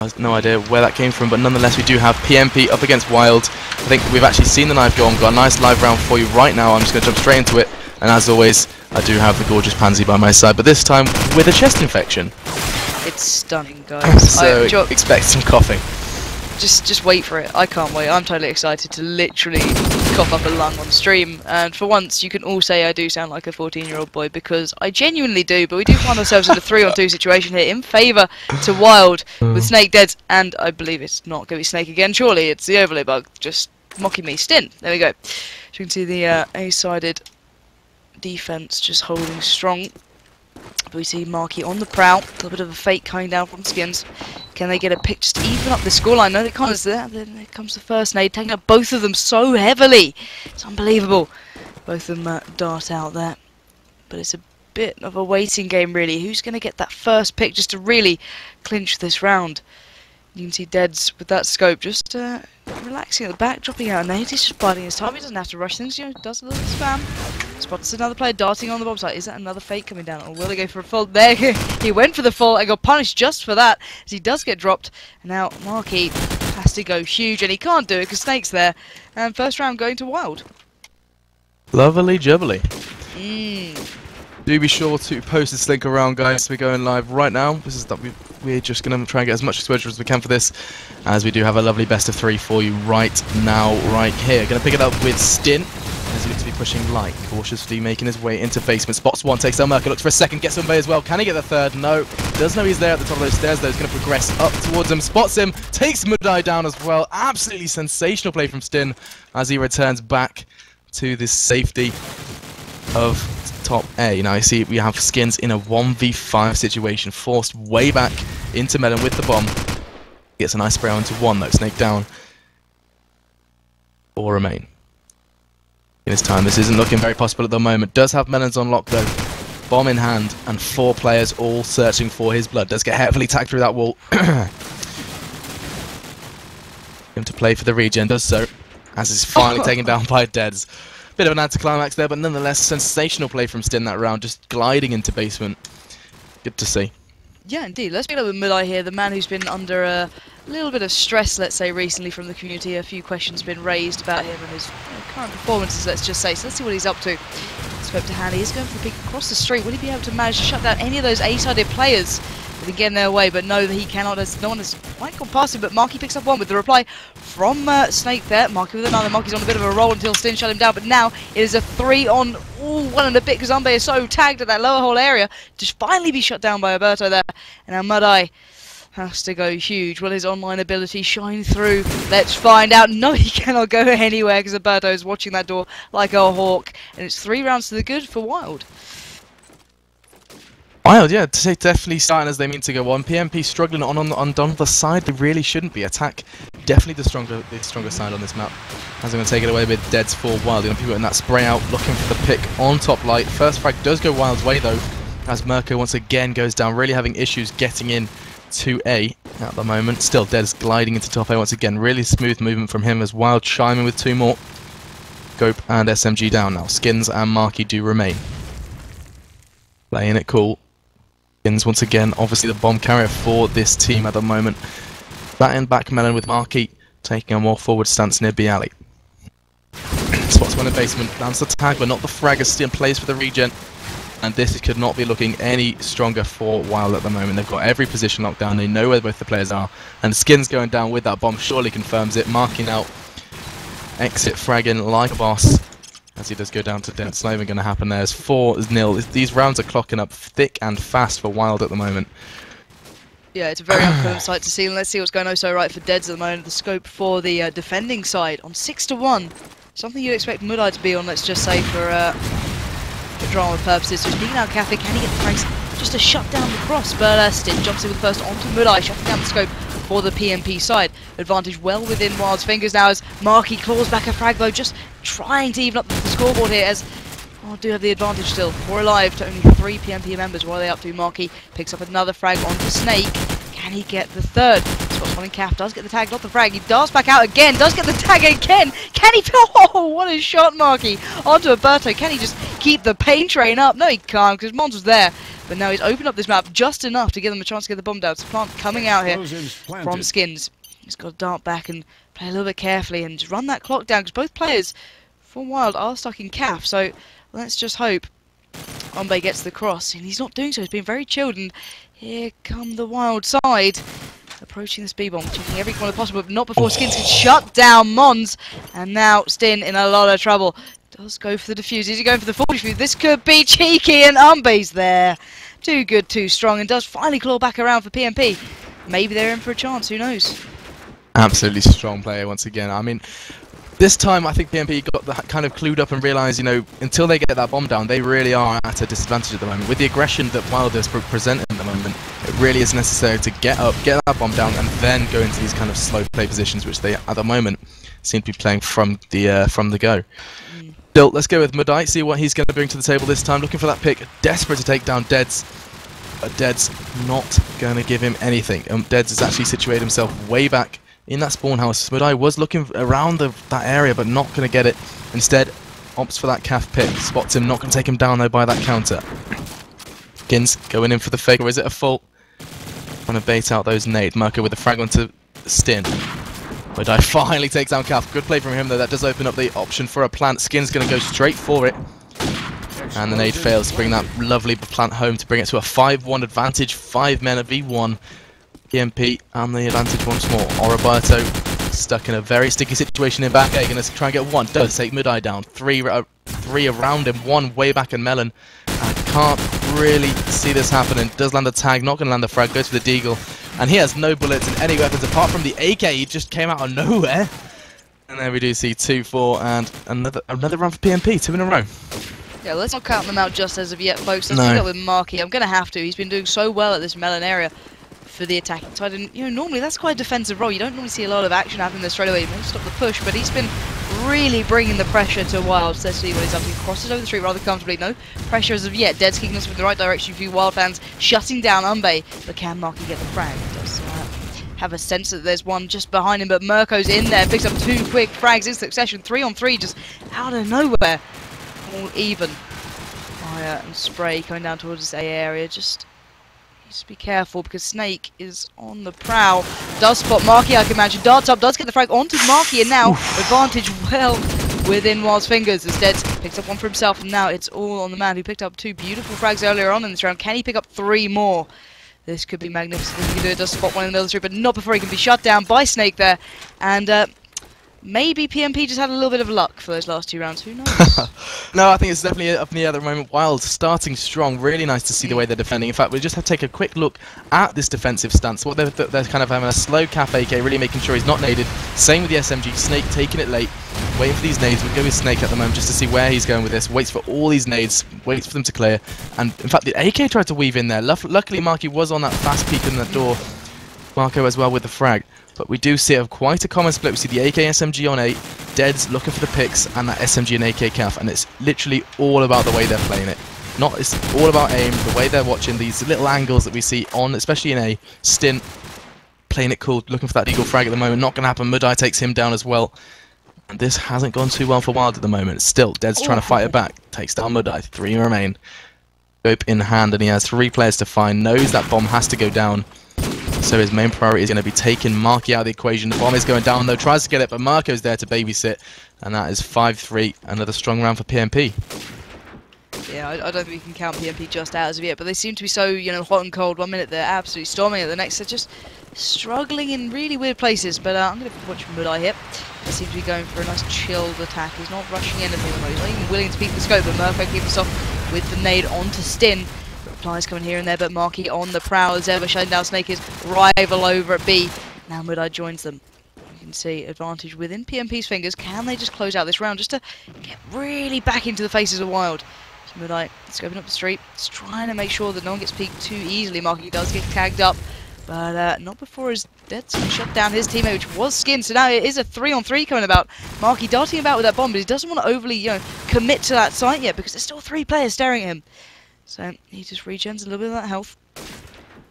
I have no idea where that came from, but nonetheless we do have PMP up against WiLD. I think we've actually seen the knife go on. We've got a nice live round for you right now. I'm just going to jump straight into it, and as always I do have the gorgeous Pansy by my side, but this time with a chest infection. It's stunning, guys. So expect some coughing. Just wait for it. I can't wait. I'm totally excited to literally cough up a lung on stream. And for once, you can all say I do sound like a 14-year-old boy, because I genuinely do. But we do find ourselves in a 3-on-2 situation here in favour to WiLD with Snake dead. And I believe it's not going to be Snake again. Surely it's the overlay bug just mocking me. Stin. There we go. So you can see the A-sided defence just holding strong. But we see Marky on the prowl. A little bit of a fake coming down from Skins. Can they get a pick just to even up the scoreline? No, they can't. As there. Then comes the first nade, taking up both of them so heavily. It's unbelievable. Both of them dart out there. But it's a bit of a waiting game, really. Who's going to get that first pick just to really clinch this round? You can see Deads with that scope just relaxing at the back, dropping out a nade. He's just biding his time. He doesn't have to rush things. You know, does a little spam. Spots another player darting on the bomb site. Is that another fake coming down? Or will he go for a full? There, he went for the full and got punished just for that, as he does get dropped. And now Marky has to go huge, and he can't do it because Snake's there. And first round going to WiLD. Lovely jubbly. Do be sure to post this link around, guys. We're going live right now. This is that we're just going to try and get as much exposure as we can for this, as we do have a lovely best of 3 for you right now, right here. Going to pick it up with Stin, as he looks to be pushing light, cautiously making his way into basement. Spots one, takes down Merker, looks for a second, gets Umbe as well. Can he get the third? No. Does know he's there at the top of those stairs, though. He's going to progress up towards him, spots him, takes Mudai down as well. Absolutely sensational play from Stin as he returns back to this safety of top A. Now I see we have Skins in a 1v5 situation, forced way back into Melon with the bomb. Gets a nice spray onto one though. Snake down. 4 remain. In his time, this isn't looking very possible at the moment. Does have Melons on lock though. Bomb in hand, and 4 players all searching for his blood. Does get heavily tagged through that wall. Him to play for the regen, does so, as is finally taken down by Deads. Bit of an anticlimax there, but nonetheless, sensational play from Stin that round, just gliding into basement. Good to see. Yeah, indeed. Let's begin with Mudai here, the man who's been under a little bit of stress, let's say, recently from the community. A few questions been raised about him and his current performances, let's just say. So let's see what he's up to. Spoke to Hanny. He's going for the pick across the street. Will he be able to manage to shut down any of those A-sided players that can get in their way? But no, he cannot, as no one has quite gone past him. But Marky picks up one with the reply from Snake there. Marky with another. Marky's on a bit of a roll until Stin shut him down. But now it is a 3-on-1 and a bit, because Umbe is so tagged at that lower hole area. Just finally be shut down by Alberto there. And now Mudai has to go huge. Will his online ability shine through? Let's find out. No, he cannot go anywhere because Alberto is watching that door like a hawk. And it's 3 rounds to the good for WiLD. WiLD, yeah, definitely starting as they mean to go on. PMP struggling on the side. They really shouldn't be. Attack definitely the stronger side on this map. As I'm going to take it away with Deads for WiLD. Going to be putting that spray out, looking for the pick on top light. First frag does go WiLD's way though, as Merco once again goes down, really having issues getting in to A at the moment. Still Deads gliding into top A once again. Really smooth movement from him as WiLD chiming with 2 more. Gope and SMG down now. Skins and Marky do remain. Playing it cool. Skins once again, obviously the bomb carrier for this team at the moment. Batting back Melon with Marky, taking a more forward stance near B alley. Spots one in basement, lands the tag, but not the frag as Stin plays for the regen. And this could not be looking any stronger for WiLD at the moment. They've got every position locked down, they know where both the players are. And Skins going down with that bomb surely confirms it, marking out exit fragging like a boss. As he does go down to Dead. It's not even going to happen there. It's 4-0. These rounds are clocking up thick and fast for WiLD at the moment. Yeah, it's a very uncommon sight to see, and let's see what's going so right for Deads at the moment. The scope for the defending side on 6-1. Something you'd expect Mudai to be on, let's just say, for drama purposes. So speaking out Cafe, can he get the frags just to shut down the cross? But Stin jumps in with the first onto Mudai, shutting down the scope for the PMP side. Advantage well within WiLD's fingers now as Marky claws back a frag though, just trying to even up the scoreboard here as do have the advantage still. 4 alive to only 3 PMP members. What are they up to? Marky picks up another frag onto Snake. Can he get the third? Spots one in Calf, does get the tag, not the frag. He darts back out again, does get the tag again. Can he? Oh, what a shot, Marky. Onto Alberto. Can he just keep the pain train up? No, he can't, because Mons was there. But now he's opened up this map just enough to give them a chance to get the bomb down. It's Plant coming out here from Skins. He's got to dart back and play a little bit carefully and just run that clock down, because both players from WiLD are stuck in CAF. So let's just hope Ombe gets the cross, and he's not doing so. He's being very chilled, and here come the WiLD side. Approaching the speed bomb, checking every corner possible, but not before Skins can shut down Mons. And now Stin in a lot of trouble. Does go for the defuse. Is he going for the full defuse? This could be cheeky, and Umbe's there. Too good, too strong, and does finally claw back around for PMP. Maybe they're in for a chance, who knows? Absolutely strong player once again. I mean, this time I think PMP got that kind of clued up and realised, you know, until they get that bomb down, they really are at a disadvantage at the moment. With the aggression that WiLD is presenting at the moment, it really is necessary to get up, get that bomb down, and then go into these kind of slow play positions, which they at the moment seem to be playing from the go. Still, let's go with Mudai, see what he's going to bring to the table this time. Looking for that pick, desperate to take down Deads. But Deads not going to give him anything. Deads has actually situated himself way back in that spawn house. Mudai was looking around that area, but not going to get it. Instead, opts for that calf pick. Spots him, not going to take him down though by that counter. Skins going in for the fake, or is it a fault? Trying to bait out those nades. Mirko with the frag onto Stin. Mudai finally takes down calf. Good play from him though. That does open up the option for a plant. Skin's going to go straight for it. And the nade fails to bring that lovely plant home to bring it to a 5-1 advantage. 5 men at V1. PMP and the advantage once more. Oroberto stuck in a very sticky situation in back A. Going to try and get one. Does take Mudai down. Three around him. One way back in Melon. I can't really see this happening. Does land a tag. Not going to land the frag. Goes for the deagle. And he has no bullets and any weapons apart from the AK. He just came out of nowhere. And there we do see 2-4 and another run for PMP. 2 in a row. Yeah, let's not count them out just as of yet, folks. Let's pick up with Marky. I'm going to have to. He's been doing so well at this Melon area for the attacking side. And, you know, normally that's quite a defensive role. You don't normally see a lot of action happening there straight away. He may stop the push, but he's been really bringing the pressure to WiLD. Let's see what he's up to. He crosses over the street rather comfortably. No pressure as of yet. Dead's kicking us in the right direction for you WiLD fans. Shutting down Umbe. But can Marky get the frag? Does have a sense that there's one just behind him, but Mirko's in there. Picks up 2 quick frags in succession. 3 on 3 just out of nowhere. All even. Fire and spray coming down towards this A area. Just be careful because Snake is on the prowl. Does spot Marky, I can imagine. Darts up, does get the frag onto Marky, and now advantage well within WiLD's fingers as Dead picks up one for himself, and now it's all on the man who picked up 2 beautiful frags earlier on in this round. Can he pick up 3 more? This could be magnificent if he can do it. Does spot one in the other 3, but not before he can be shut down by Snake there. And maybe PMP just had a little bit of luck for those last 2 rounds. Who knows? No, I think it's definitely up in the air at the moment. WiLD starting strong. Really nice to see the way they're defending. In fact, we just have to take a quick look at this defensive stance. What they're kind of having a slow cap AK, really making sure he's not naded. Same with the SMG. Snake taking it late. Waiting for these nades. We'll go with Snake at the moment just to see where he's going with this. Waits for all these nades. Waits for them to clear. And in fact, the AK tried to weave in there. Luckily, Marky was on that fast peek in the door. Marko as well with the frag. But we do see quite a common split. We see the AK SMG on 8, Dead's looking for the picks, and that SMG and AK calf, and it's literally all about the way they're playing it. It's all about aim, the way they're watching these little angles that we see on, especially in A. Stint playing it cool, looking for that eagle frag at the moment. Not going to happen. Mudai takes him down as well. And this hasn't gone too well for WiLD at the moment. Still, Dead's trying to fight it back. Takes down Mudai. 3 remain. Scope in hand, and he has 3 players to find. Knows that bomb has to go down. So his main priority is going to be taking Marky out of the equation. The bomb is going down though, tries to get it, but Marko's there to babysit. And that is 5-3, another strong round for PMP. Yeah, I don't think we can count PMP just out as of yet, but they seem to be so, you know, hot and cold. 1 minute they're absolutely storming it, the next they're just struggling in really weird places. But I'm going to watch Mudai here. He seems to be going for a nice chilled attack. He's not rushing anything, he's not even willing to peek the scope, but Mirko keeps us off with the nade onto Stin. Replies coming here and there, but Marky on the prowl as ever, shutting down Snake's rival over at B. Now Mudai joins them. You can see advantage within PMP's fingers. Can they just close out this round just to get really back into the faces of WiLD? So Mudai scoping up the street, just trying to make sure that no one gets peeked too easily. Marky does get tagged up, but not before his Dead's shut down his teammate, which was Skin. So now it is a 3-on-3 coming about. Marky darting about with that bomb, but he doesn't want to overly, you know, commit to that site yet because there's still 3 players staring at him. So he just regens a little bit of that health.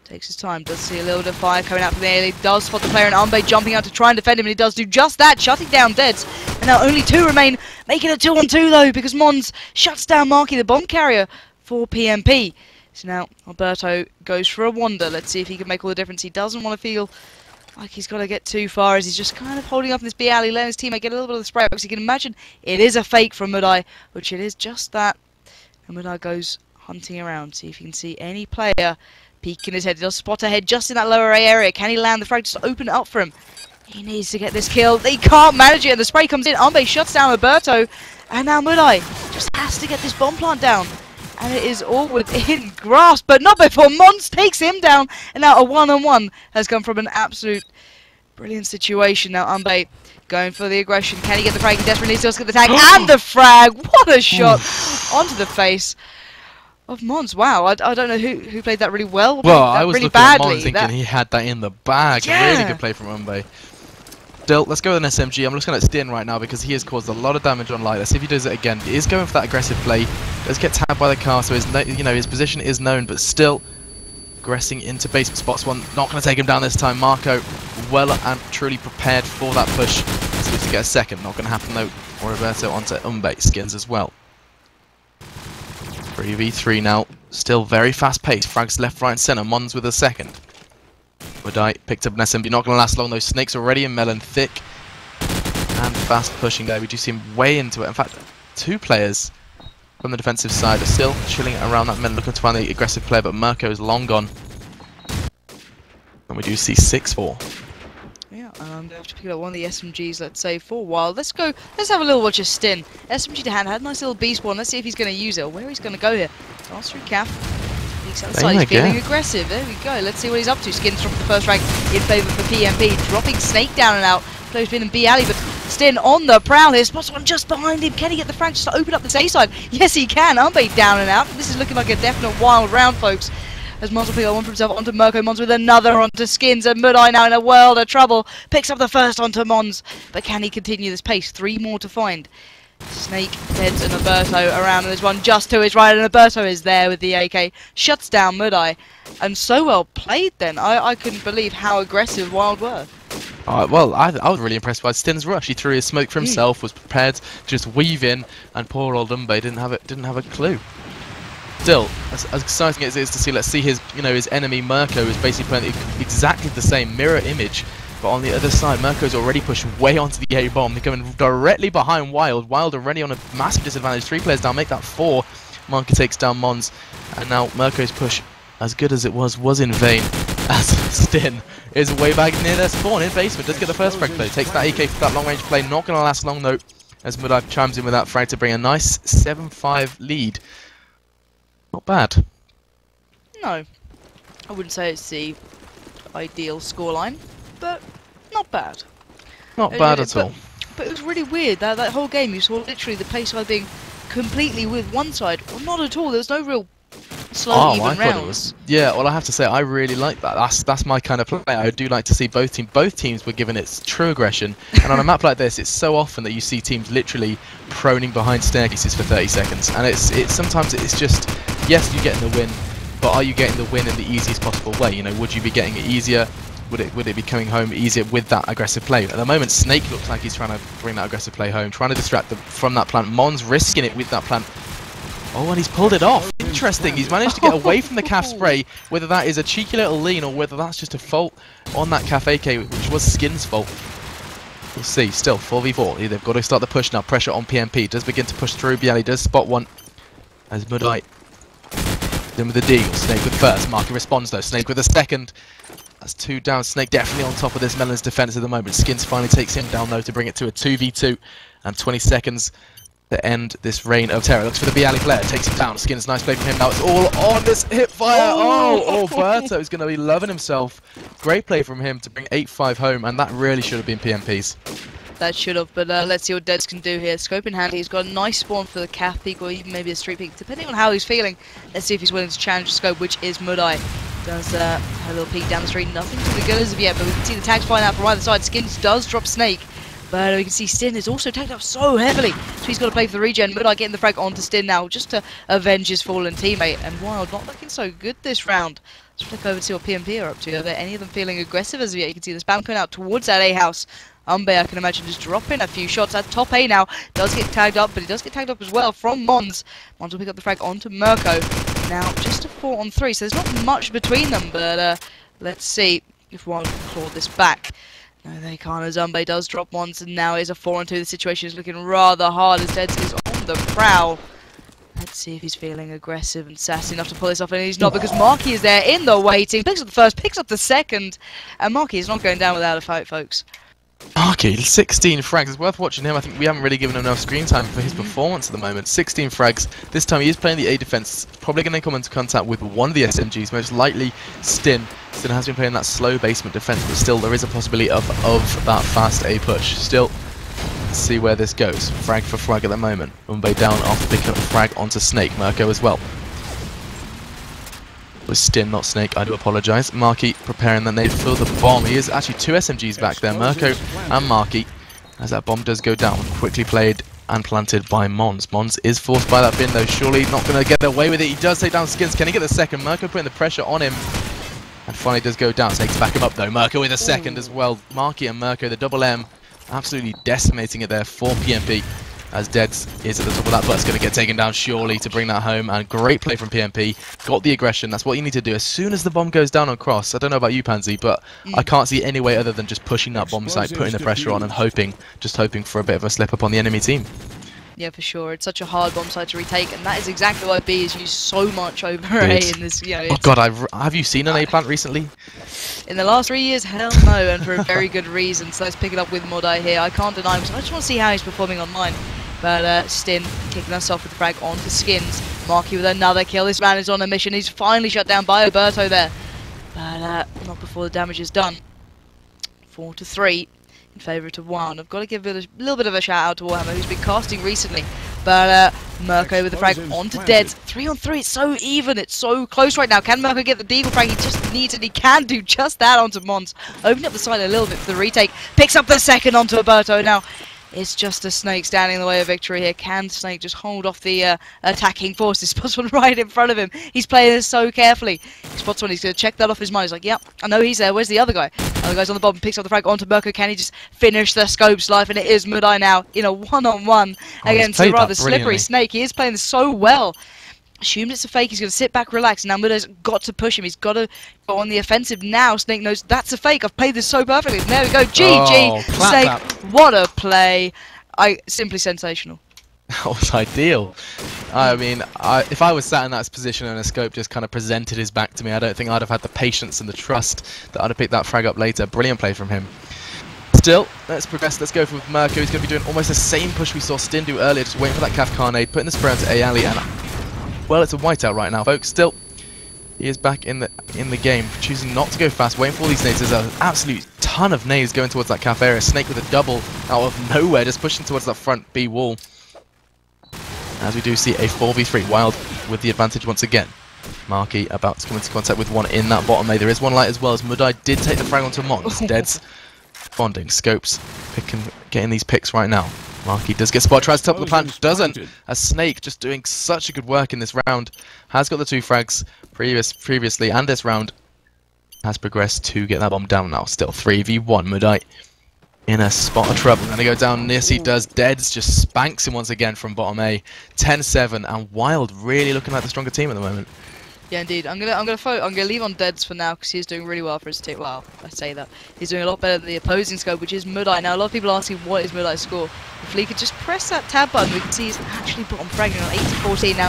Takes his time. Does see a little bit of fire coming out from the air. He does spot the player in Umbe jumping out to try and defend him, and he does do just that, shutting down Deads. And now only 2 remain, making it 2-on-2 though, because Mons shuts down Marky, the bomb carrier for PMP. So now Alberto goes for a wander. Let's see if he can make all the difference. He doesn't want to feel like he's got to get too far, as he's just kind of holding up in this B alley, letting his teammate get a little bit of the spray, because you can imagine it is a fake from Mudai, which it is just that. And Mudai goes hunting around, see if he can see any player peeking his head. He does spot ahead just in that lower A area. Can he land the frag just to open it up for him? He needs to get this kill. He can't manage it, and the spray comes in. Umbe shuts down Alberto, and now Mudai just has to get this bomb plant down. And it is all within grasp, but not before Mons takes him down. And now a one-on-one has come from an absolute brilliant situation. Now Umbe going for the aggression. Can he get the frag? He desperately needs to get the tag and the frag. What a shot onto the face of Mons. Wow, I don't know who played that really well. Well, I was really looking at badly. Mons thinking he had that in the bag. Yeah. Really good play from Umbe. Still, let's go with an SMG. I'm looking at Stin right now because he has caused a lot of damage on Light. Let's see if he does it again. He is going for that aggressive play. Does get tagged by the car, so his his position is known, but still aggressing into basement. Spots one. Not going to take him down this time. Marco, well and truly prepared for that push. Let's see if he get a second. Not going to happen though. Or Roberto onto Umbe. Skins as well. 3v3 now. Still very fast paced. Frags left, right, and centre. Mons with a second. Mudai picked up an SMG, not going to last long though. Snake's already in melon, thick and fast pushing there. We do see him way into it. In fact, two players from the defensive side are still chilling around that melon, looking to find the aggressive player, but Mirko is long gone. And we do see 6-4. Yeah, and I'm going to pick up one of the SMGs, let's say, for WiLD. Let's have a little watch of Stin. SMG to hand, had a nice little B spawn. Let's see if he's going to use it, or where he's going to go here. Pass through Calf. He's feeling aggressive. There we go. Let's see what he's up to. Skins dropping the first rank in favour for PMP. Dropping Snake down and out. Player's been in B alley, but Stin on the prowl here. Spots one just behind him. Can he get the frag just to open up the A side? Yes, he can. Umbe down and out. This is looking like a definite WiLD round, folks. As Mons will pick up one for himself onto Mirko. Mons with another onto Skins, and Mudai now in a world of trouble. Picks up the first onto Mons, but can he continue this pace? 3 more to find. Snake, Teds and Alberto around, and there's one just to his right, and Alberto is there with the AK. Shuts down Mudai, and so well played then. I couldn't believe how aggressive WiLD were. Well, I was really impressed by Stin's rush. He threw his smoke for himself, was prepared to just weave in, and poor old Umbe didn't have a clue. Still, as exciting as it is to see, let's see his his enemy Mirko is basically playing exactly the same mirror image. But on the other side, Mirko's already pushed way onto the A-bomb. They're coming directly behind WiLD. WiLD already on a massive disadvantage. 3 players down, make that 4. Marco takes down Mons. And now Mirko's push, as good as it was in vain. As Stin is way back near their spawn in basement. Does get the first frag though. Takes that AK for that long range play. Not going to last long though. As Mudai chimes in with that frag to bring a nice 7-5 lead. Not bad. No. I wouldn't say it's the ideal scoreline, but not bad. Not bad at all. But it was really weird that whole game. You saw literally the play side being completely with one side. Well, not at all. There was no real slow even rounds. Yeah, well, I have to say I really like that. That's my kind of play. I do like to see both teams were given its true aggression. And on a map like this, it's so often that you see teams literally proning behind staircases for 30 seconds. And it's sometimes it's just, yes, you're getting the win, but are you getting the win in the easiest possible way? Would you be getting it easier? Would it be coming home easier with that aggressive play? At the moment, Snake looks like he's trying to bring that aggressive play home, trying to distract them from that plant. Mons risking it with that plant. Oh, and he's pulled it off. Interesting. He's managed to get away from the calf spray, whether that is a cheeky little lean or whether that's just a fault on that calf AK, which was Skin's fault. We'll see. Still, 4v4. They've got to start the push now. Pressure on PMP. Does begin to push through. Bialy does spot one. As Mudai then with the deagle. Snake with first. Marky responds though. Snake with a second. That's 2 down. Snake definitely on top of this Melon's defense at the moment. Skins finally takes him down though to bring it to a 2v2 and 20 seconds to end this reign of terror. Looks for the B-Alley player, takes him down. Skins, nice play from him. Now it's all on this hip fire. Oh, Alberto's going to be loving himself. Great play from him to bring 8-5 home, and that really should have been PMP's. That should have, but let's see what Deads can do here. Scope in hand, he's got a nice spawn for the calf peak or even maybe a street peak, depending on how he's feeling. Let's see if he's willing to challenge the scope, which is Mudai. Does a little peek down the street, nothing to the good as of yet, but we can see the tags flying out from either side. Skins does drop Snake, but we can see Stin is also tagged up so heavily, so he's got to play for the regen. Mudai getting the frag onto Stin now, just to avenge his fallen teammate, and WiLD not looking so good this round. Let's flick over to see what PMP are up to. Are there any of them feeling aggressive as of yet? You can see the spam coming out towards that A house. Umbe, I can imagine, just dropping a few shots at top A now. Does get tagged up, but he does get tagged up as well from Mons. Mons will pick up the frag onto Mirko. now just a 4-on-3, so there's not much between them, but let's see if WiLD can claw this back. No, they can't, as Umbe does drop once, and now it's a 4-on-2. The situation is looking rather hard as Deads is on the prowl. Let's see if he's feeling aggressive and sassy enough to pull this off, and he's not, because Marky is there in the waiting, picks up the first, picks up the second, and Marky is not going down without a fight, folks. Marky, 16 frags. It's worth watching him. I think we haven't really given him enough screen time for his performance at the moment. 16 frags. This time he is playing the A defense. Probably going to come into contact with one of the SMGs, most likely Stin. Stin has been playing that slow basement defense, but still there is a possibility of that fast A push. Still, let's see where this goes. Frag for frag at the moment. Umbe down after picking up frag onto Snake. Mirko as well. Was Stin, not Snake, I do apologise. Marky preparing the nade for the bomb. He is actually 2 SMGs back there, Mirko and Marky, as that bomb does go down. Quickly played and planted by Mons. Mons is forced by that bin though, surely not going to get away with it. He does take down Skins. Can he get the second? Mirko putting the pressure on him. And finally does go down. Snake's back him up though. Mirko with a second as well. Marky and Mirko, the double M, absolutely decimating it there for PMP. As Deads is at the top of that, but it's going to get taken down surely to bring that home. And great play from PMP. Got the aggression. That's what you need to do. As soon as the bomb goes down on cross, I don't know about you, Pansy, but I can't see any way other than just pushing that bomb site, putting the pressure on, and just hoping for a bit of a slip up on the enemy team. Yeah, for sure. It's such a hard bomb site to retake, and that is exactly why B is used so much over A in this. You know, oh God, have you seen an A plant recently? In the last 3 years, hell no, and for a very good reason. So let's pick it up with Modai here. I can't deny him, so I just want to see how he's performing online. But Stin kicking us off with the frag onto Skins. Marky with another kill. This man is on a mission. He's finally shut down by Alberto there. But not before the damage is done. 4-3 in favour to WiLD. I've got to give a little bit of a shout out to Warhammer, who's been casting recently. But Mirko with the frag onto Deads. 3-on-3. It's so even. It's so close right now. Can Mirko get the deagle frag? He just needs it. He can do just that onto Mons. Opening up the side a little bit for the retake. Picks up the second onto Alberto. Now, it's just a Snake standing in the way of victory here. Can Snake just hold off the attacking forces? Spots one right in front of him. He's playing this so carefully. He spots one. He's going to check that off his mind. He's like, yep, I know he's there. Where's the other guy? The other guy's on the bottom. Picks up the frag onto Mirko. Can he just finish the scope's life? And it is Mudai now in a one-on-one against a rather slippery Snake. He is playing this so well. Assumed it's a fake, he's going to sit back, relax. Now Mudai's got to push him, he's got to go on the offensive now. Snake knows that's a fake, I've played this so perfectly. There we go, GG! Snake, what a play. Simply sensational. That was ideal. I mean, if I was sat in that position and a scope just kind of presented his back to me, I don't think I'd have had the patience and the trust that I'd have picked that frag up later. Brilliant play from him. Still, let's progress. Let's go for Mirko. He's going to be doing almost the same push we saw Stin do earlier, just waiting for that Calf Carnade, putting the spray onto A alley, and well, it's a whiteout right now, folks. Still, he is back in the game, choosing not to go fast, waiting for all these nades. There's an absolute ton of nades going towards that Calf area. Snake with a double out of nowhere, just pushing towards that front B wall. As we do see a 4v3, WiLD with the advantage once again. Marky about to come into contact with one in that bottom A. There is one light as well, as Mudai did take the frag onto Mons. Deads bonding, Scopes getting these picks right now. Marky does get spot, tries to top the plant, doesn't. A Snake just doing such a good work in this round. Has got the 2 frags previously, and this round has progressed to get that bomb down now. Still 3v1, Mudai in a spot of trouble. Gonna go down, Nissi does. Deads just spanks him once again from bottom A. 10-7, and WiLD really looking like the stronger team at the moment. Yeah, indeed. I'm gonna leave on Deads for now because he's doing really well for his team. Well, I say that he's doing a lot better than the opposing scope, which is Mudai. Now, a lot of people are asking what is Mudai's score. If Lee could just press that tab button, we can see he's actually bottom fragging on 8-14 now.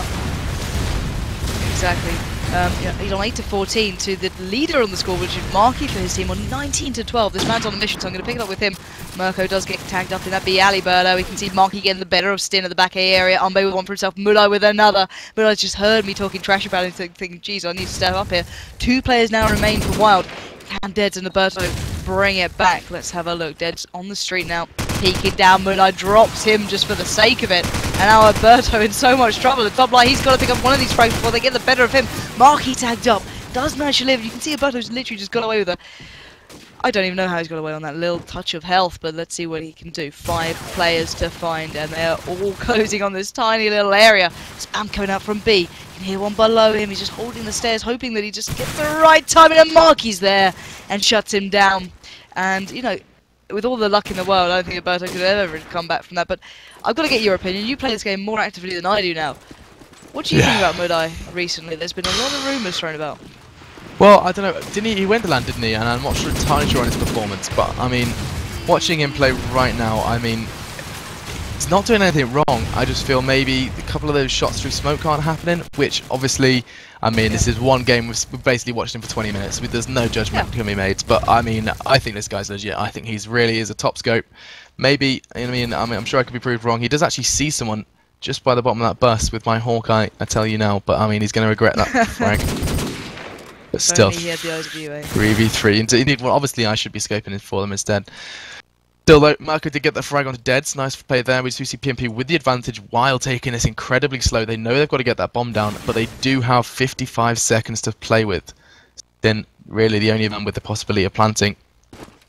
Exactly. Yeah, he's on 8-14 to the leader on the score, which is Marky for his team on 19-12. This man's on a mission, so I'm going to pick it up with him. Mirko does get tagged up in that B alley, but we can see Marky getting the better of Stin at the back A area. Umbe with one for himself, Mudai with another. Mudai's just heard me talking trash about him, thinking, geez, I need to step up here. 2 players now remain for WiLD. Can Deads and Alberto bring it back? Let's have a look. Deads on the street now, peeking down. Mudai drops him just for the sake of it. And now Alberto in so much trouble. The top line, he's got to pick up one of these frags before they get the better of him. Marky tagged up, does manage to live. You can see Alberto's literally just got away with it. I don't even know how he's got away on that little touch of health, but let's see what he can do. 5 players to find, and they're all closing on this tiny little area. Spam coming out from B. You can hear one below him. He's just holding the stairs, hoping that he just gets the right timing, and Marky's there and shuts him down. And, you know, with all the luck in the world, I don't think Alberto could ever come back from that. But I've got to get your opinion. You play this game more actively than I do now. What do you think about Mudai recently? There's been a lot of rumours thrown about. Well, I don't know. Didn't he went to land, didn't he? And I'm not sure, entirely sure on his performance. But I mean, watching him play right now, I mean, he's not doing anything wrong. I just feel maybe a couple of those shots through smoke aren't happening. Which obviously, I mean, this is one game. We've basically watched him for 20 minutes. There's no judgment can be made. But I mean, I think this guy's legit. I think he's really is a top scope. Maybe. I mean, I'm sure I could be proved wrong. He does actually see someone just by the bottom of that bus with my Hawkeye. I tell you now. But I mean, he's going to regret that frag. But still, 3v3. Indeed, well, obviously I should be scoping it for them instead. Still though, Marco did get the frag onto Deads. Nice play there. We do see PMP with the advantage while taking this incredibly slow. They know they've got to get that bomb down, but they do have 55 seconds to play with. Then really the only man with the possibility of planting.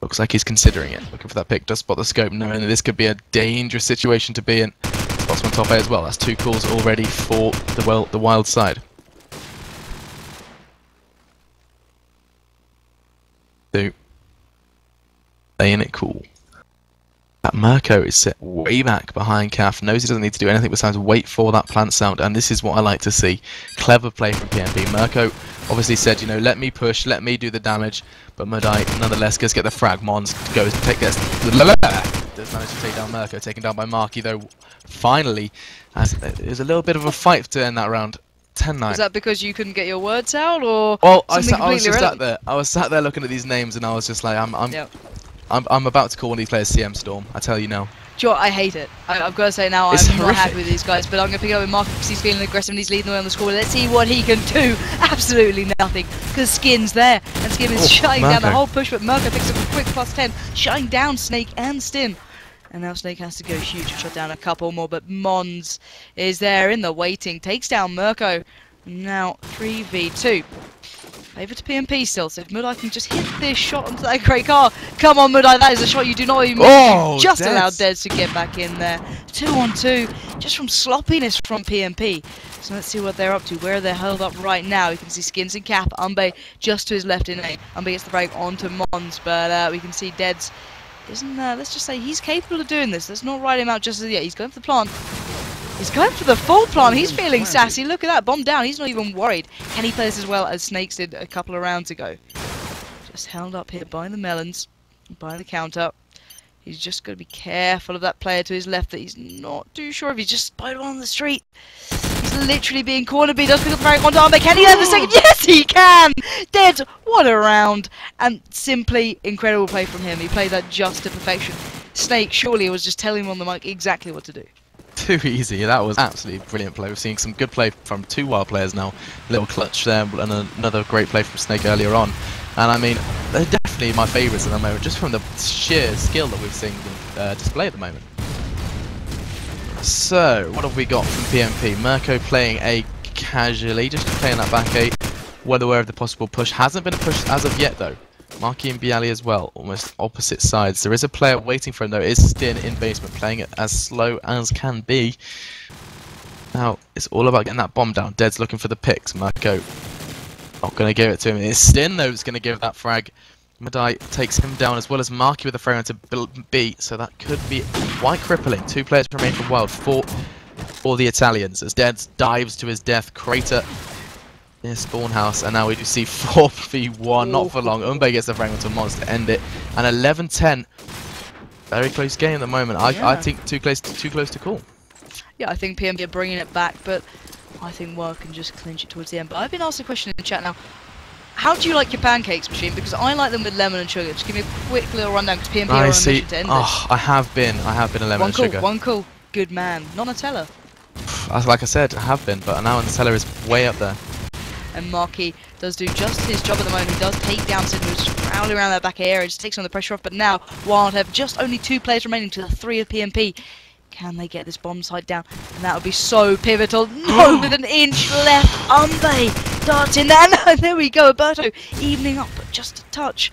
Looks like he's considering it. Looking for that pick. Does spot the scope, knowing that this could be a dangerous situation to be in. Spots on top A as well. That's 2 calls already for the WiLD side. Playing it cool. That Mirko is set way back behind Calf, knows he doesn't need to do anything besides wait for that plant sound, and this is what I like to see. Clever play from PMP. Mirko obviously said, you know, let me push, let me do the damage, but Mudai nonetheless goes get the frag. Mons goes to take this. Does manage to take down Mirko, taken down by Marky though. Finally, there's a little bit of a fight to end that round. 10-9. Is that because you couldn't get your words out, or well, I was just sat there. I was sat there looking at these names, and I was just like, I'm about to call one of these players CM Storm. I tell you now. Do you know what? I hate it. I've got to say now, It's I'm not horrific. happy with these guys, but I'm going to pick it up with Mark because he's feeling aggressive and he's leading the way on the score. Let's see what he can do. Absolutely nothing, because Skin's there, and Skin is shutting down the whole push, but Mirko picks up a quick +10, shutting down Snake and Stin. And now Snake has to go huge, shut down a couple more, but Mons is there in the waiting, takes down Mirko. Now 3v2. Over to PMP still, so if Mudai can just hit this shot onto that great car. Come on, Mudai, that is a shot you do not even miss. You just allowed Deads to get back in there. 2-on-2, just from sloppiness from PMP. So let's see what they're up to, where they're held up right now. You can see Skins and Cap, Umbe just to his left in A. Umbe gets the break onto Mons, but we can see Deads isn't, let's just say he's capable of doing this. Let's not write him out just as yet. He's going for the plant. He's going for the full plant. He's feeling sassy. Look at that. Bomb down. He's not even worried. Can he play this as well as Snakes did a couple of rounds ago? Just held up here by the melons, by the counter. He's just got to be careful of that player to his left that he's not too sure if he's just spotted one on the street. He's literally being cornered, but he does pick up the frag on Darby. Can he land the second? Yes, he can! Dead! What a round! And simply incredible play from him. He played that just to perfection. Snake surely was just telling him on the mic exactly what to do. Too easy. That was absolutely brilliant play. We're seeing some good play from 2 WiLD players now. Little clutch there, and another great play from Snake earlier on. And I mean, they're definitely my favourites at the moment, just from the sheer skill that we've seen them display at the moment. So, what have we got from PMP? Mirko playing A casually, just playing that back 8. Well aware of the possible push. Hasn't been a push as of yet though. Marky and Bialy as well, almost opposite sides. There is a player waiting for him though. It is Stin in basement, playing it as slow as can be. Now, it's all about getting that bomb down. Dead's looking for the picks. Mirko not going to give it to him. It's Stin though who's going to give that frag. Mudai takes him down as well as Marky with a frag onto B, so that could be quite crippling. 2 players remain for WiLD, for the Italians, as Dead dives to his death. Crater near spawn house, and now we do see 4v1, not for long. Umbe gets the frag onto Mons to end it, and 11-10. Very close game at the moment. I think too close to call. Yeah, I think PMP are bringing it back, but I think WiLD can just clinch it towards the end. But I've been asked a question in the chat now. How do you like your pancakes, Machine? Because I like them with lemon and sugar. Just give me a quick little rundown, because PMP are on a mission to end this. I have been a lemon and sugar. One cool. Good man. Not Nutella. Like I said, I have been, but now Nutella is way up there. And Marky does do just his job at the moment. He does take down Sid, who's just prowling around that back area. Just takes some of the pressure off. But now WiLD have just only 2 players remaining to the 3 of PMP. Can they get this bomb site down? And that would be so pivotal. No, with an inch left. Umbe darts in there. No, there we go. Alberto evening up, but just a touch.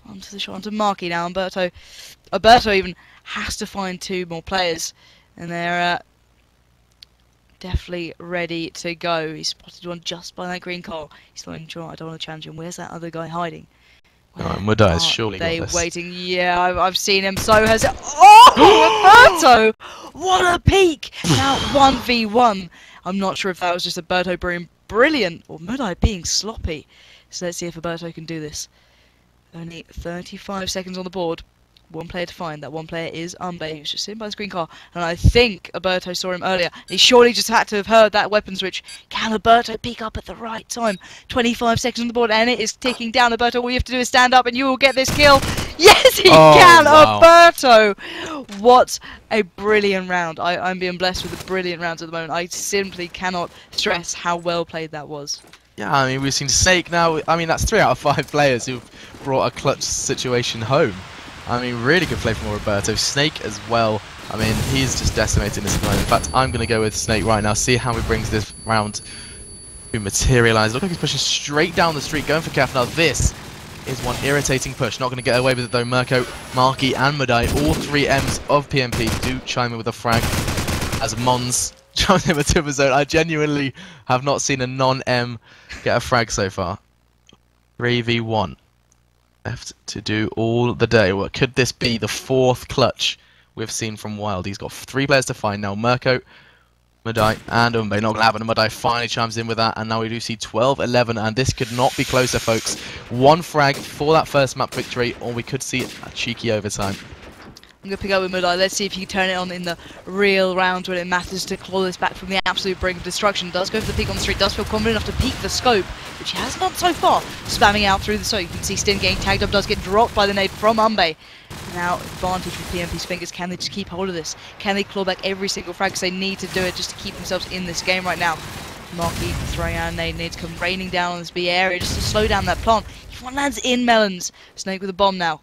Onto the shot, onto Marky now. Alberto even has to find 2 more players. And they're definitely ready to go. He spotted one just by that green car. He's thinking, I don't want to challenge him. Where's that other guy hiding? Mudai has surely got this. Waiting. Yeah, I've seen him. So has it. Oh, Alberto! What a peak! Now 1v1. I'm not sure if that was just Alberto being brilliant or Mudai being sloppy. So let's see if Alberto can do this. Only 35 seconds on the board. One player to find. That one player is Umbe, who's just sitting by the green car. And I think Alberto saw him earlier. He surely just had to have heard that weapon switch. Can Alberto pick up at the right time? 25 seconds on the board, and it is ticking down. Alberto, all you have to do is stand up, and you will get this kill. Yes, he can! Wow. Alberto! What a brilliant round. I'm being blessed with the brilliant rounds at the moment. I simply cannot stress how well played that was. Yeah, I mean, we've seen Snake now. I mean, that's 3 out of 5 players who've brought a clutch situation home. I mean, really good play from Roberto. Snake as well. I mean, he's just decimating this at the moment. In fact, I'm going to go with Snake right now, see how he brings this round to materialise. Look like he's pushing straight down the street, going for Kef. Now this is one irritating push. Not going to get away with it though. Mirko, Marky and Mudai, all 3 M's of PMP do chime in with a frag as Mons chimes in with Timber Zone. I genuinely have not seen a non-M get a frag so far. 3v1. Left to do all the day. What could this be? The 4th clutch we've seen from WiLD. He's got 3 players to find now. Mirko, Mudai, and Umbe. Not going to happen. Mudai finally chimes in with that, and now we do see 12-11, and this could not be closer, folks. 1 frag for that first map victory, or we could see a cheeky overtime. I'm going to pick up with Mudai. Let's see if he can turn it on in the real round when it matters to claw this back from the absolute brink of destruction. Does go for the peek on the street, does feel confident enough to peek the scope, which he has done so far. Spamming out through the scope. You can see Stin getting tagged up, does get dropped by the nade from Umbe. Now, advantage with PMP's fingers. Can they just keep hold of this? Can they claw back every single frag? Because they need to do it just to keep themselves in this game right now. Marky throwing out a nade. Needs to come raining down on this B area just to slow down that plant. If one lands in Melons. Snake with a bomb now.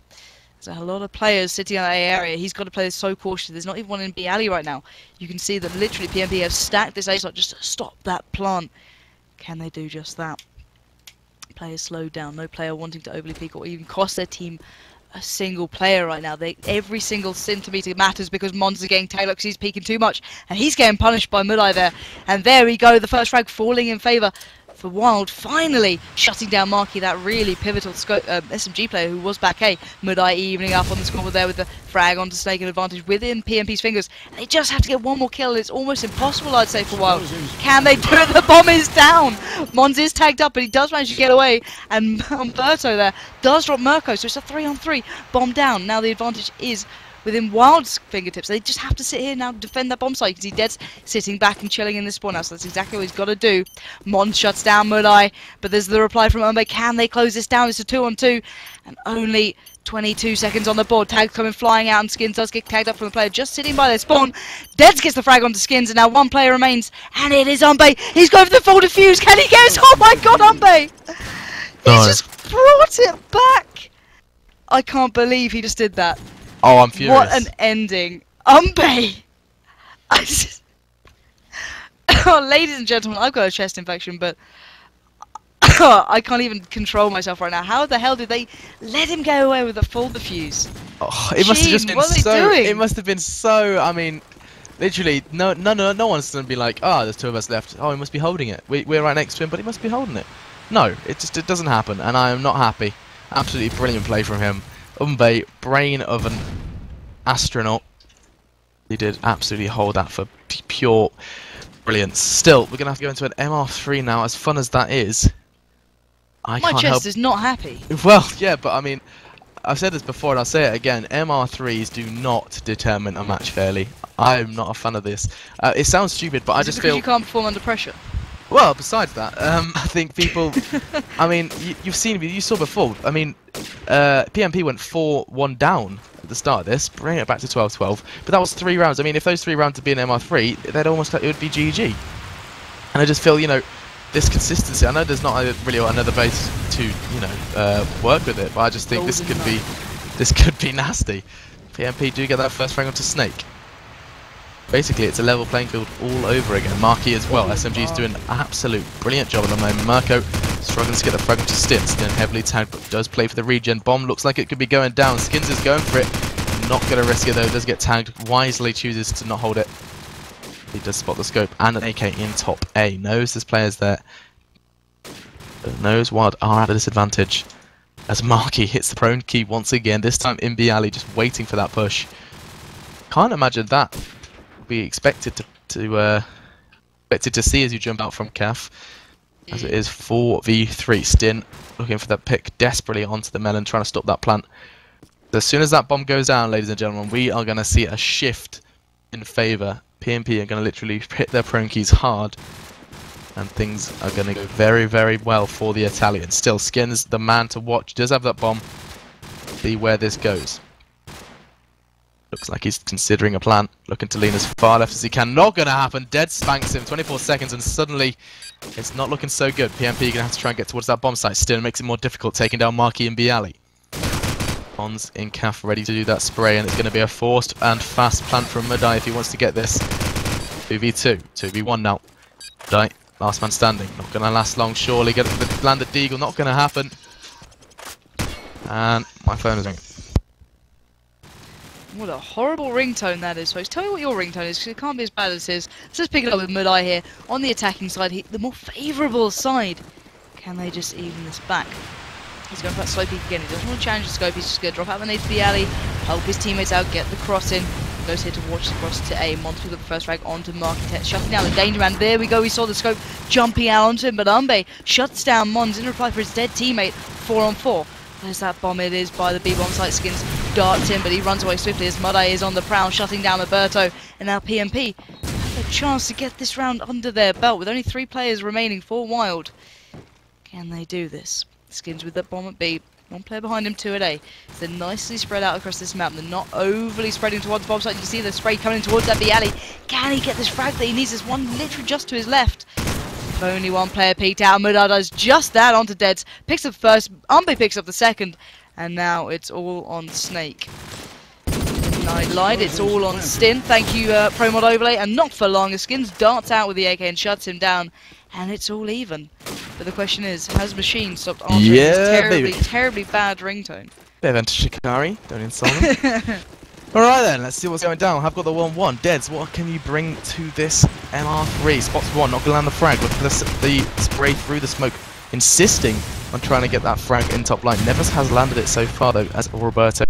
There's a lot of players sitting in that A area. He's got to play this so cautiously. There's not even one in B alley right now. You can see that literally PMP have stacked this A slot just to stop that plant. Can they do just that? Players slowed down. No player wanting to overly peak or even cost their team a single player right now. Every single centimetre matters because Mons is getting tailed because he's peaking too much. And he's getting punished by Mudai there. And there we go. The first frag falling in favour for WiLD, finally shutting down Marky, that really pivotal SMG player who was back A. Mudai evening up on the scoreboard there with the frag onto Snake, an advantage within PMP's fingers. They just have to get one more kill. It's almost impossible, I'd say, for WiLD. Can they do it? The bomb is down. Mons is tagged up, but he does manage to get away. And Umberto there does drop Mirko, so it's a 3-on-3. Bomb down. Now the advantage is within WiLD's fingertips. They just have to sit here now, defend that bomb site. You can see Dead's sitting back and chilling in the spawn house. So that's exactly what he's got to do. Mons shuts down Mudai, but there's the reply from Umbe. Can they close this down? It's a 2-on-2, and only 22 seconds on the board. Tags coming flying out, and Skins does get tagged up from the player just sitting by their spawn. Deads gets the frag onto Skins, and now 1 player remains, and it is Umbe. He's going for the full defuse. Can he get it? Oh my god, Umbe! He just brought it back. I can't believe he just did that. Oh, I'm furious. What an ending. Umbe! Oh, ladies and gentlemen, I've got a chest infection, but I can't even control myself right now. How the hell did they let him get away with a full defuse? Oh, it must have just been so. It must have been so. I mean, literally, no one's gonna be like, oh, there's 2 of us left. Oh, he must be holding it. We're right next to him, but he must be holding it. No, it doesn't happen, and I am not happy. Absolutely brilliant play from him. Umbe, brain of an astronaut. He did absolutely hold that for pure brilliance. Still, we're going to have to go into an MR3 now, as fun as that is. My chest is not happy. Well, yeah, but I mean, I've said this before and I'll say it again, MR3s do not determine a match fairly. I'm not a fan of this. It sounds stupid, but I just feel... you can't perform under pressure? Well, besides that, I think people... I mean, you saw before, I mean, PMP went 4-1 down at the start of this, bringing it back to 12-12, but that was 3 rounds. I mean, if those 3 rounds had been MR3, they'd almost, it would be GG. And I just feel, you know, this consistency, I know there's not really another base to, you know, work with it, but I just think this could be nasty. PMP do get that first frag onto Snake. Basically, it's a level playing field all over again. Marky as well. SMG's doing an absolute brilliant job at the moment. Mirko struggling to get the frag onto Stin. Stin heavily tagged, but does play for the regen. Bomb looks like it could be going down. Skins is going for it. Not going to risk it though. Does get tagged. Wisely chooses to not hold it. He does spot the scope and an AK in top A. Knows there's players there. Knows WiLD are at a disadvantage. As Marky hits the prone key once again. This time in B alley, just waiting for that push. Can't imagine that be expected to expected to see as you jump out from CAF. As it is 4v3. Stin looking for that pick desperately onto the melon, trying to stop that plant. As soon as that bomb goes down, ladies and gentlemen, we are going to see a shift in favour. PMP are going to literally hit their prone keys hard, and things are going to go very, very well for the Italians. Still, Skin's the man to watch. He does have that bomb. See where this goes. Looks like he's considering a plan. Looking to lean as far left as he can. Not going to happen. Dead spanks him. 24 seconds, and suddenly it's not looking so good. PMP going to have to try and get towards that bomb site. Still makes it more difficult, taking down Marky and Bialy. Bonds in CAF ready to do that spray, and it's going to be a forced and fast plant from Mudai if he wants to get this. 2v2. 2v1 now. Mudai, last man standing. Not going to last long, surely. Get the land at Deagle. Not going to happen. And my phone is ringing. What a horrible ringtone that is, folks. Tell me what your ringtone is, because it can't be as bad as his. Let's just pick it up with Mudai here. On the attacking side, the more favourable side. Can they just even this back? He's going for that slow peek again. He doesn't want to challenge the scope. He's just going to drop out the nade to the alley, help his teammates out, get the cross in. Goes here to watch the cross to A. Monty with the first frag onto Marquette, shutting down the danger man. There we go. We saw the scope jumping out onto him, but Umbe shuts down Mons in reply for his dead teammate. 4-on-4. There's that bomb. It is by the B-bomb site. Skins darts in, but he runs away swiftly as Mudai is on the prowl, shutting down Alberto. And now PMP have a chance to get this round under their belt with only 3 players remaining for WiLD. Can they do this? Skins with that bomb at B. 1 player behind him, 2 at A. So they're nicely spread out across this map. They're not overly spreading towards the bomb site. You can see the spray coming towards that B alley. Can he get this frag that he needs? There's one literally just to his left. If only 1 player peeked out. Mudai does just that onto Deads. Picks up the first. Umbe picks up the second. And now it's all on Snake. I lied. It's all on Stin. Thank you, ProMod Overlay. And not for long. Skins darts out with the AK and shuts him down. And it's all even. But the question is, has Machine stopped answering this terribly bad ringtone? Bit of Enter-Shikari, don't insult him. Alright then, let's see what's going down. I've got the 1-1. Deads, what can you bring to this MR3? Spots 1, not going to land the frag. Look for the spray through the smoke, insisting on trying to get that frag in top line. Never has landed it so far though, as Roberto,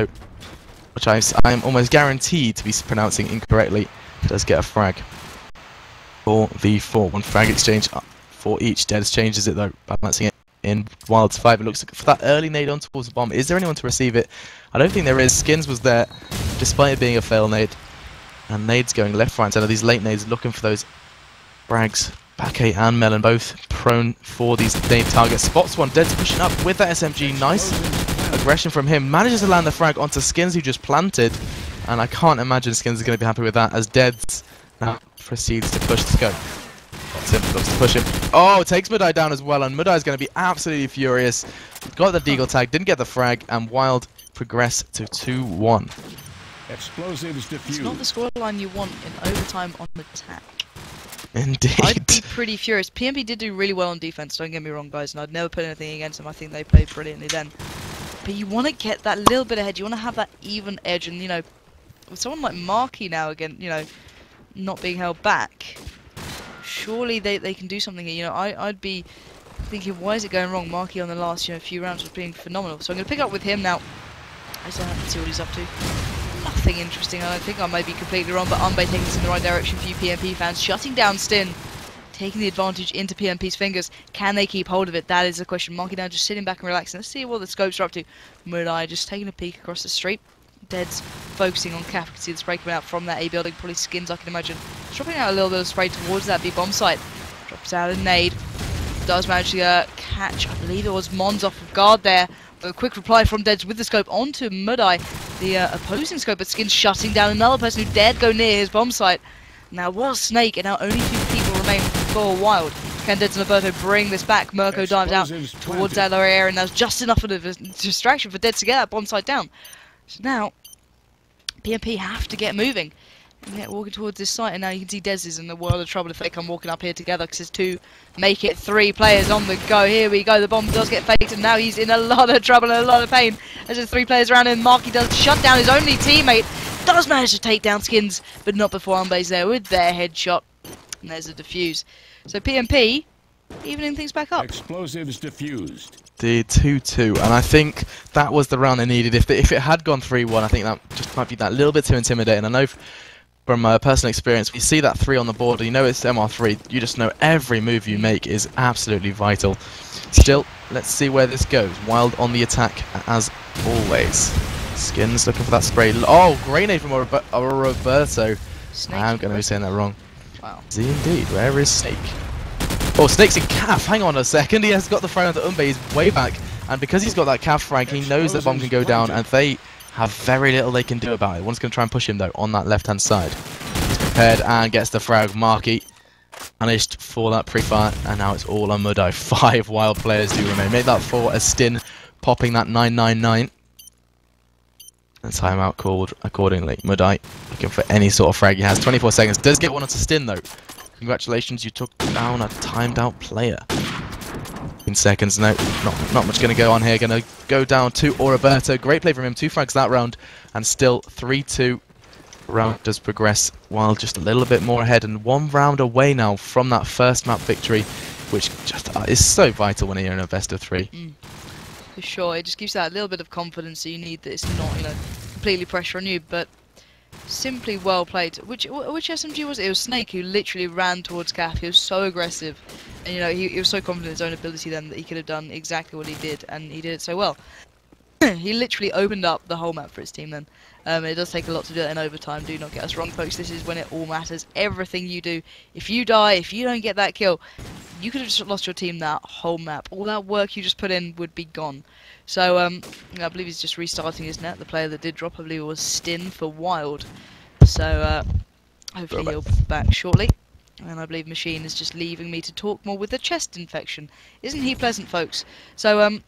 which I'm almost guaranteed to be pronouncing incorrectly, does get a frag. 4v4, 1 frag exchange for each. Deads changes it though, balancing it in WiLD's 5. It looks like for that early nade on towards the bomb. Is there anyone to receive it? I don't think there is. Skins was there, despite it being a fail nade. And nades going left, right, and center. These late nades looking for those frags. Paquet and Melon both prone for these nade targets. Spots 1. Dead's pushing up with that SMG. Nice aggression from him. Manages to land the frag onto Skins, who just planted. And I can't imagine Skins is going to be happy with that, as Deads now proceeds to push the scope. Looks to push him. Oh, takes Mudai down as well, and Mudai is going to be absolutely furious. Got the deagle tag, didn't get the frag, and WiLD progress to 2-1. Explosives diffused. It's not the scoreline you want in overtime on attack. Indeed. I'd be pretty furious. PMP did do really well on defense, don't get me wrong, guys, and I'd never put anything against them. I think they played brilliantly then. But you want to get that little bit ahead. You want to have that even edge, and, you know, with someone like Marky now, again, you know, not being held back, surely they can do something here. You know, I'd be thinking, why is it going wrong? Marky on the last few rounds was being phenomenal. So I'm going to pick up with him now. Let's see what he's up to. Nothing interesting. I don't think I may be completely wrong, but Umbe taking this in the right direction for you PMP fans. Shutting down Stin. Taking the advantage into PMP's fingers. Can they keep hold of it? That is the question. Marky now just sitting back and relaxing. Let's see what the scopes are up to. Mudai just taking a peek across the street. Dead's focusing on CAF. You can see the spray coming out from that A building. Probably Skins, I can imagine. Dropping out a little bit of spray towards that B bomb site. Drops out a nade. Does manage to catch, I believe it was Mons off of guard there. A quick reply from Deads with the scope onto Mudai. The opposing scope, but Skins shutting down another person who dared go near his bomb site. Now was Snake, and now only 2 people remain for WiLD. Can Deads and Alberto bring this back? Mirko dives out towards that lower area, and that's just enough of a distraction for Deads to get that bomb site down. So now, PMP have to get moving. And yet walking towards this site, and now you can see Dez is in the world of trouble if they come walking up here together, because there's 2, make it 3 players on the go. Here we go, the bomb does get faked, and now he's in a lot of trouble and a lot of pain. As there's 3 players around him, Marky does shut down his only teammate, does manage to take down Skins, but not before Umbe's there with their headshot. And there's a defuse. So PMP, evening things back up. Explosives diffused. The 2-2, and I think that was the round they needed. If it had gone 3-1, I think that just might be that little bit too intimidating. I know from personal experience, when you see that 3 on the board and you know it's MR3, you just know every move you make is absolutely vital. Still, let's see where this goes. WiLD on the attack, as always. Skins looking for that spray. Oh, great nade from Roberto. I'm going to be saying that wrong. Wow. Is he indeed? Where is Snake? Oh, Snake's in calf. Hang on a second. He has got the frag onto Umbe. He's way back. And because he's got that calf frag, he knows that bomb can go down, and they have very little they can do about it. One's going to try and push him, though, on that left-hand side. He's prepared and gets the frag. Marky managed for that pre-fire, and now it's all on Mudai. 5 WiLD players do remain. Make that 4 as Stin popping that 999. And timeout called accordingly. Mudai looking for any sort of frag he has. 24 seconds. Does get one onto Stin, though. Congratulations, you took down a timed out player. In seconds, no, not much going to go on here. Going to go down to Roberto. Great play from him. 2 frags that round, and still 3-2. Round does progress. WiLD just a little bit more ahead, and 1 round away now from that first map victory, which just is so vital when you're in a best of 3. For sure, it just gives that little bit of confidence that you need, that it's not, completely pressure on you, but simply well played. Which SMG was it? It was Snake who literally ran towards Calf. He was so aggressive, and he was so confident in his own ability then that he could have done exactly what he did, and he did it so well. He literally opened up the whole map for his team then. It does take a lot to do that in overtime, do not get us wrong, folks. This is when it all matters. Everything you do, if you die, if you don't get that kill, you could have just lost your team that whole map. All that work you just put in would be gone. So, I believe he's just restarting his net. The player that did drop, I believe, was Stin for WiLD. So, hopefully he'll be back shortly. And I believe Machine is just leaving me to talk more with a chest infection. Isn't he pleasant, folks? So,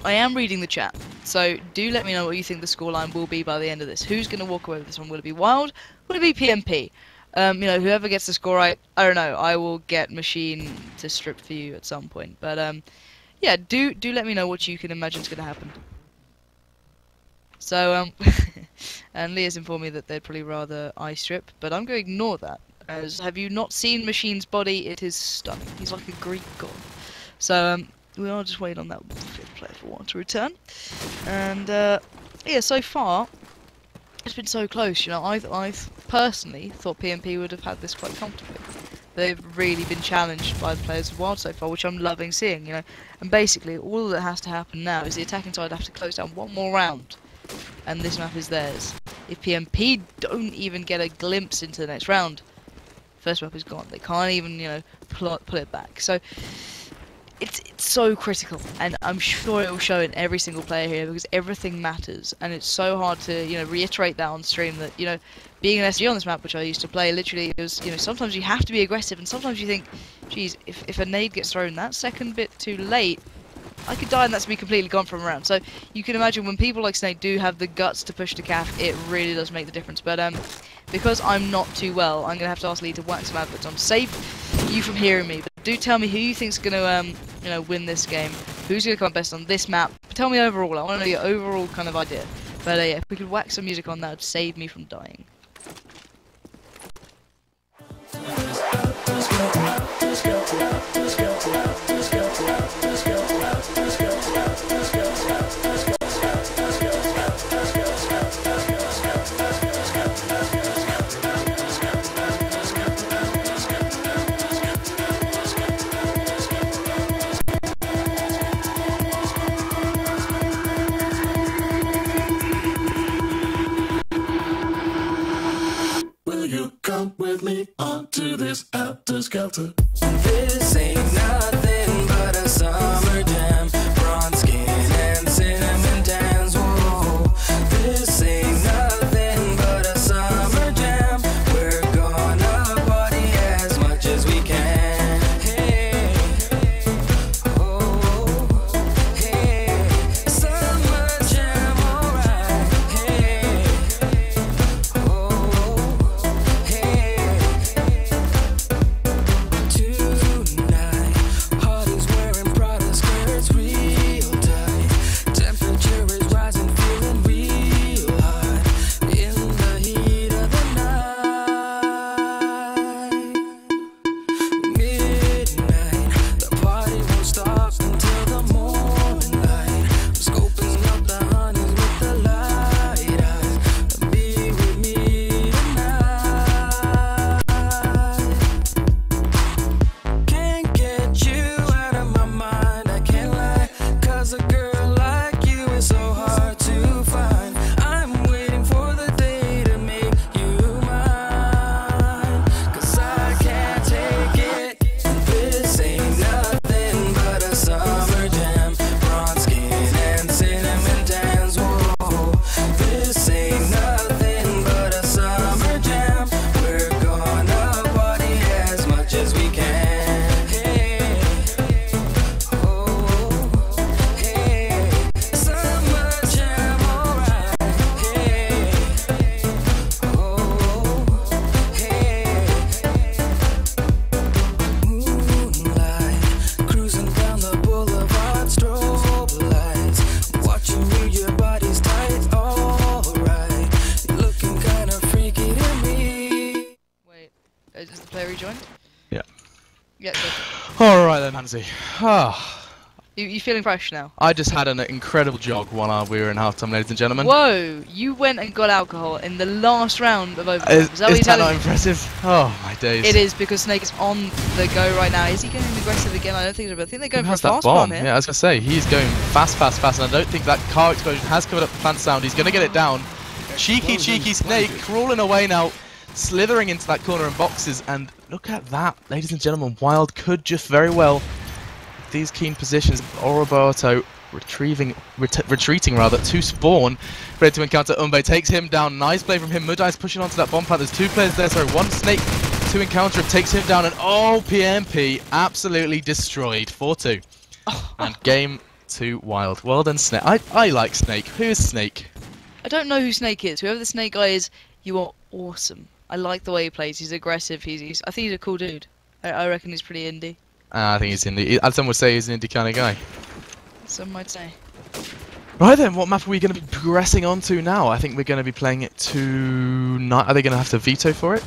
I am reading the chat, so do let me know what you think the scoreline will be by the end of this. Who's going to walk away with this one? Will it be WiLD? Will it be PMP? Whoever gets the score right, I don't know. I will get Machine to strip for you at some point. But yeah, do let me know what you can imagine is going to happen. So and Leah's informed me that they'd probably rather I strip, but I'm going to ignore that. As have you not seen Machine's body? It is stunning. He's like a Greek god. So we are just waiting on that 5th player for one to return. And yeah, so far it's been so close. I personally thought PMP would have had this quite comfortably. They've really been challenged by the players of WiLD so far, which I'm loving seeing. And basically all that has to happen now is the attacking side have to close down one more round, and this map is theirs. If PMP don't even get a glimpse into the next round, first map is gone. They can't even pull it back. So it's so critical, and I'm sure it will show in every single player here, because everything matters, and it's so hard to reiterate that on stream, that being an SG on this map, which I used to play, literally it was sometimes you have to be aggressive, and sometimes you think, geez, if a nade gets thrown that second bit too late, I could die and that's be completely gone from around. So you can imagine when people like Snake do have the guts to push the calf, it really does make the difference. But because I'm not too well, I'm gonna have to ask Lee to whack some adverts on to save you from hearing me. But do tell me who you think's gonna win this game. Who's gonna come up best on this map? But tell me overall. I want to know your overall kind of idea. But yeah, if we could whack some music on, that would save me from dying. With me onto this after skelter. This ain't nothing but a summer jam. Bronze skin and cinnamon tans. Whoa. This ain't nothing but a summer jam. We're gonna party as much as we can. Hey, oh, hey, summer jam, alright. Hey, oh, hey. Tonight, Hardy's wearing Prada skirts. rejoined. Yeah. Yeah, good. Alright then, Hansi. Ah. You feeling fresh now? I just had an incredible jog while we were in halftime, ladies and gentlemen. Whoa! You went and got alcohol in the last round of overtime. Is that what you're Is that telling not me? impressive? Oh my days. It is, because Snake is on the go right now. Is he going aggressive again? I don't think so, but I think they're going Who for a has that fast bomb? bomb here. Yeah, I was going to say, he's going fast, and I don't think that car explosion has covered up the fan sound. He's going to get it down. Cheeky Snake crawling away now, slithering into that corner and boxes, and look at that, ladies and gentlemen. WiLD could just very well, with these keen positions, Oroboto retreating to spawn, ready to encounter Umbe, takes him down. Nice play from him. Mudai's pushing onto that bomb plant. There's 2 players there, sorry, 1 Snake to encounter him, takes him down, and oh, PMP absolutely destroyed. 4-2. And game to WiLD. Well done, Snake. I like Snake. Who is Snake? I don't know who Snake is. Whoever the Snake guy is, you are awesome. I like the way he plays. He's aggressive. I think he's a cool dude. I reckon he's pretty indie. I think he's indie. As some would say, he's an indie kind of guy. Some might say. Right then, what map are we going to be progressing on to now? I think we're going to be playing it to... Are they going to have to veto for it?